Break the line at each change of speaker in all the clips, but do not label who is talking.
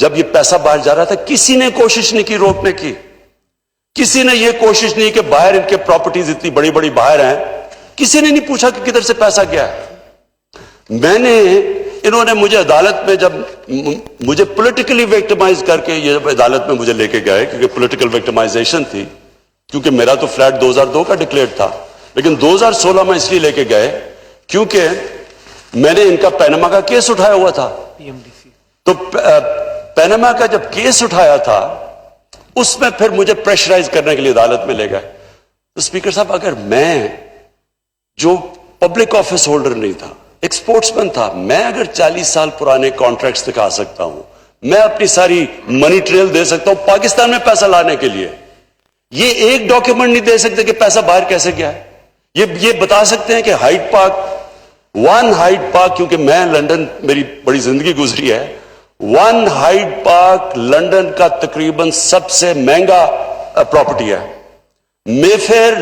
جب یہ پیسہ باہر جا رہا تھا کسی نے کوشش نہیں کی روکنے کی. کسی نے یہ کوشش نہیں کہ باہر ان کے پراپرٹیز اتنی بڑی بڑی باہر ہیں, کسی نے نہیں پوچھا کہ کدھر سے پیسہ گیا ہے. انہوں نے مجھے عدالت میں جب مجھے پولیٹیکلی وکٹمائز کر کے یہ عدالت میں مجھے لے کے گئے, کیونکہ پولیٹیکل وکٹمائزیشن تھی, کیونکہ میرا تو فلیٹ 2002 کا ڈکلیئر تھا, لیکن 2016 میں اس لیے لے کے گئے کیونکہ میں نے ان کا پینما کا کیس اٹھایا ہوا تھا. تو پینما کا جب کیس اٹھایا تھا اس میں پھر مجھے پریشرائز کرنے کے لیے عدالت میں لے گئے. تو اسپیکر صاحب, اگر میں جو پبلک آفس ہولڈر نہیں تھا, ایک سپورٹس مین تھا, میں اگر 40 سال پرانے کانٹریکٹس دکھا سکتا ہوں, میں اپنی ساری منی ٹریل دے سکتا ہوں پاکستان میں پیسہ لانے کے لیے, یہ ایک ڈاکیومنٹ نہیں دے سکتے کہ پیسہ باہر کیسے گیا ہے. یہ بتا سکتے ہیں کہ ہائیڈ پارک, کیونکہ میں لندن, میری بڑی زندگی گزری ہے, ہائیڈ پارک لندن کا تقریباً سب سے مہنگا پراپرٹی ہے. مے فیئر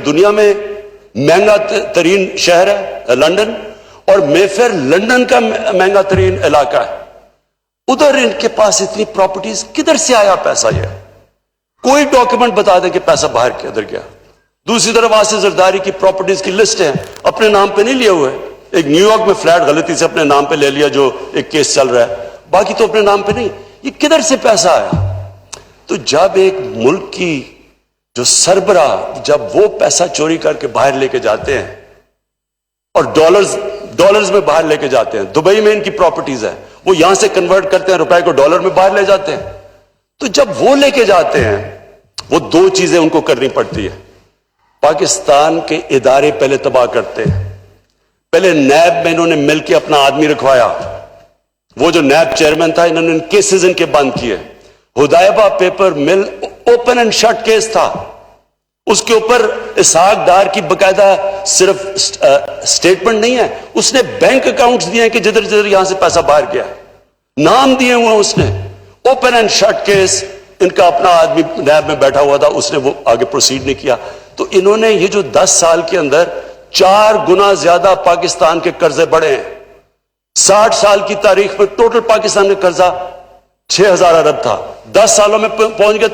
دنیا میں مہنگا ترین شہر ہے لندن, اور مے فیئر لندن کا مہنگا ترین علاقہ ہے. ادھر ان کے پاس اتنی پراپرٹیز, کدھر سے آیا پیسہ؟ یہ کوئی ڈاکیومنٹ بتا دیں کہ پیسہ باہر کدھر گیا. دوسری طرف آصف زرداری کی پراپرٹیز کی لسٹ ہے, اپنے نام پہ نہیں لیے ہوئے. ایک نیو یارک میں فلیٹ غلطی سے اپنے نام پہ لے لیا جو ایک کیس چل رہا ہے, باقی تو اپنے نام پہ نہیں. یہ کدھر سے پیسہ آیا؟ تو جب ایک ملک کی جو سربراہ جب وہ پیسہ چوری کر کے باہر لے کے جاتے ہیں اور ڈالرز میں باہر لے کے جاتے ہیں, دبئی میں ان کی پراپرٹیز ہے, وہ یہاں سے کنورٹ کرتے ہیں, روپے کو ڈالر میں باہر لے جاتے ہیں. تو جب وہ لے کے جاتے ہیں, وہ دو چیزیں ان کو کرنی پڑتی ہے. پاکستان کے ادارے پہلے تباہ کرتے ہیں. پہلے نیب میں انہوں نے مل کے اپنا آدمی رکھوایا, وہ جو نیب چیئرمین تھا, انہوں نے کیسز ان کے بند کیے. ہدایبہ پیپر مل اوپن اینڈ شٹ کیس تھا, اس کے اوپر اسحاق ڈار کی باقاعدہ صرف سٹیٹمنٹ نہیں ہے, اس نے بینک اکاؤنٹس دیے ہیں کہ جدھر جدھر یہاں سے پیسہ باہر گیا, نام دیے ہوئے اس نے. اوپن اینڈ شٹ کیس, ان کا اپنا آدمی نیب میں بیٹھا ہوا تھا, اس نے وہ آگے پروسیڈ نہیں کیا. تو انہوں نے یہ جو 10 سال کے اندر 4 گنا زیادہ پاکستان کے قرضے بڑھے ہیں. 60 سال کی تاریخ میں ٹوٹل پاکستان کا قرضہ 6,000 ارب تھا, 10 سالوں میں پہنچ گیا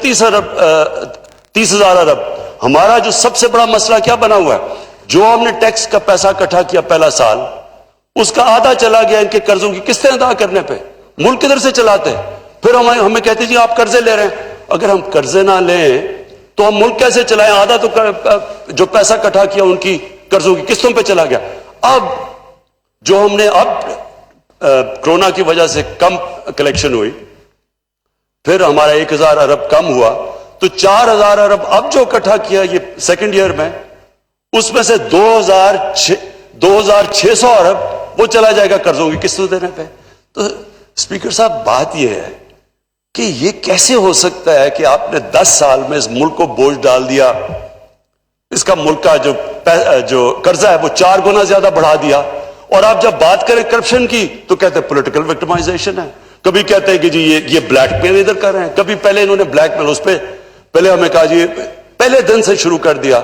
30,000 ارب. ہمارا جو سب سے بڑا مسئلہ کیا بنا ہوا ہے, جو ہم نے ٹیکس کا پیسہ اکٹھا کیا پہلا سال, اس کا آدھا چلا گیا ان کے قرضوں کی قسطیں ادا کرنے پہ. ملک کدھر سے چلاتے ہیں؟ پھر ہمیں کہتے جی آپ قرضے لے رہے ہیں. اگر ہم قرضے نہ لیں تو ہم ملک کیسے چلائیں؟ آدھا تو جو پیسہ اکٹھا کیا ان کی قرضوں کی قسطوں پہ چلا گیا. اب جو ہم نے کرونا کی وجہ سے کم کلیکشن ہوئی, پھر ہمارا 1,000 ارب کم ہوا, تو 4,000 ارب اب جو اکٹھا کیا یہ سیکنڈ ایئر میں, اس میں سے 2,600 ارب وہ چلا جائے گا قرضوں کی قسطوں دینے پہ. تو اسپیکر صاحب بات یہ ہے کہ یہ کیسے ہو سکتا ہے کہ آپ نے 10 سال میں اس ملک کو بوجھ ڈال دیا, اس کا ملک کا جو قرضہ ہے وہ 4 گنا زیادہ بڑھا دیا, اور آپ جب بات کریں کرپشن کی تو کہتے ہیں پولیٹیکل وکٹمائزیشن ہے, کبھی کہتے ہیں کہ جی یہ بلیک میل ادھر کر رہے ہیں, کبھی پہلے انہوں نے بلیک میل اس پہ پہلے ہمیں کہا جی پہلے دن سے شروع کر دیا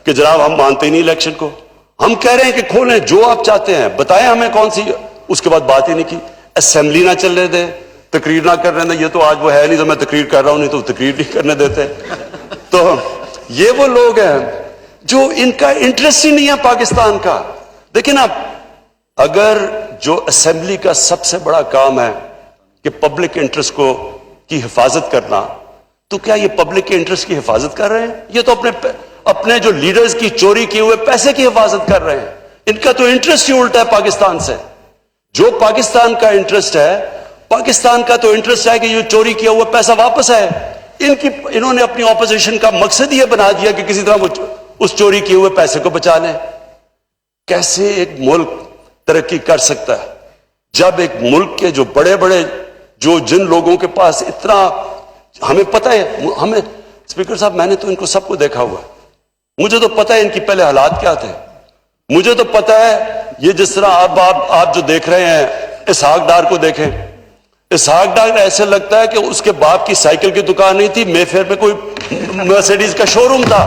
کہ جناب ہم مانتے ہی نہیں الیکشن کو, ہم کہہ رہے ہیں کہ کھولیں جو آپ چاہتے ہیں, بتائیں ہمیں کون سی. اس کے بعد بات ہی نہیں کی, اسمبلی نہ چلنے دیں, تقریر نہ کرنے دیں. یہ تو آج وہ ہے نہیں تو میں تقریر کر رہا ہوں, نہیں تو تقریر نہیں کرنے دیتے. تو یہ وہ لوگ ہیں جو ان کا انٹرسٹ ہی نہیں ہے پاکستان کا. دیکھیں نا, اگر جو اسمبلی کا سب سے بڑا کام ہے کہ پبلک انٹرسٹ کی حفاظت کرنا, تو کیا یہ پبلک کے انٹرسٹ کی حفاظت کر رہے ہیں؟ یہ تو اپنے جو لیڈرز کی چوری کیے ہوئے پیسے کی حفاظت کر رہے ہیں. ان کا تو انٹرسٹ ہی الٹا ہے پاکستان سے. جو پاکستان کا انٹرسٹ ہے, پاکستان کا تو انٹرسٹ ہے کہ یہ چوری کیا ہوا پیسہ واپس ہے. انہوں نے اپنی اپوزیشن کا مقصد یہ بنا دیا کہ کسی طرح وہ اس چوری کیے ہوئے پیسے کو بچا لیں. کیسے ایک ملک ترقی کر سکتا ہے جب ایک ملک کے جو بڑے بڑے جن لوگوں کے پاس اتنا, ہمیں پتہ ہے, ہمیں اسپیکر صاحب میں نے تو ان کو سب کو دیکھا ہوا ہے, مجھے تو پتہ ہے ان کی پہلے حالات کیا تھے. مجھے تو پتہ ہے یہ جس طرح آپ جو دیکھ رہے ہیں اسحاق ڈار کو دیکھیں, اسحاق ڈار ایسے لگتا ہے کہ اس کے باپ کی سائیکل کی دکان نہیں تھی, مے فیئر میں کوئی مرسیڈیز کا شو روم تھا.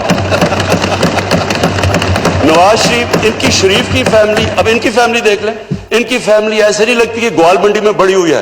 نواز شریف کی فیملی, اب ان کی فیملی دیکھ لیں, ان کی فیملی ایسے نہیں لگتی کہ گوال منڈی میں بڑی ہوئی ہے,